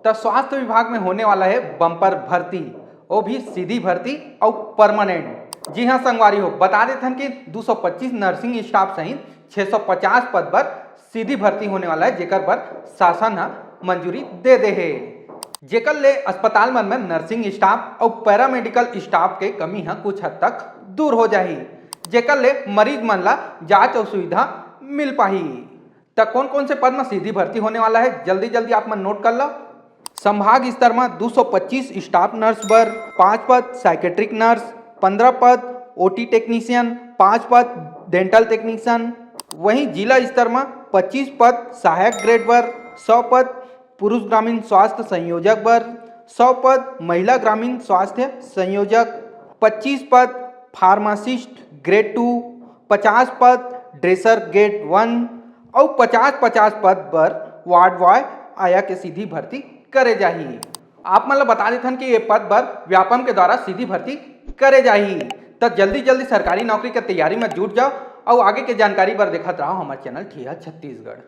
तो स्वास्थ्य विभाग में होने वाला है बम्पर भर्ती, वो भी सीधी भर्ती और परमानेंट। जी हाँ संगवारी हो, बता देते हैं कि 225 नर्सिंग स्टाफ सहित 650 पद पर सीधी भर्ती होने वाला है, जेकर पर शासन मंजूरी दे दे है। जेकर ले अस्पताल मन में नर्सिंग स्टाफ और पैरामेडिकल स्टाफ के कमी है कुछ हद तक दूर हो जाही, जेकर ले मरीज मन ला जांच और सुविधा मिल पाही। तो कौन कौन से पद में सीधी भर्ती होने वाला है, जल्दी जल्दी आप मन नोट कर लो। संभाग स्तर में 225 स्टाफ नर्स बर, 5 पद साइकेट्रिक नर्स, 15 पद ओटी टेक्नीशियन, 5 पद डेंटल टेक्नीशियन। वहीं जिला स्तर में 25 पद सहायक ग्रेड बर, 100 पद पुरुष ग्रामीण स्वास्थ्य संयोजक बर, 100 पद महिला ग्रामीण स्वास्थ्य संयोजक, 25 पद फार्मासिस्ट ग्रेड 2, 50 पद ड्रेसर ग्रेड 1 और 50-50 पद पर वार्ड बॉय आया के सीधी भर्ती करे जाही। आप मतलब बता देते हैं कि ये पद पर व्यापम के द्वारा सीधी भर्ती करे जाही। तो जल्दी जल्दी सरकारी नौकरी की तैयारी में जुट जाओ और आगे के जानकारी पर देखते रहो हमारे चैनल ठिया छत्तीसगढ़।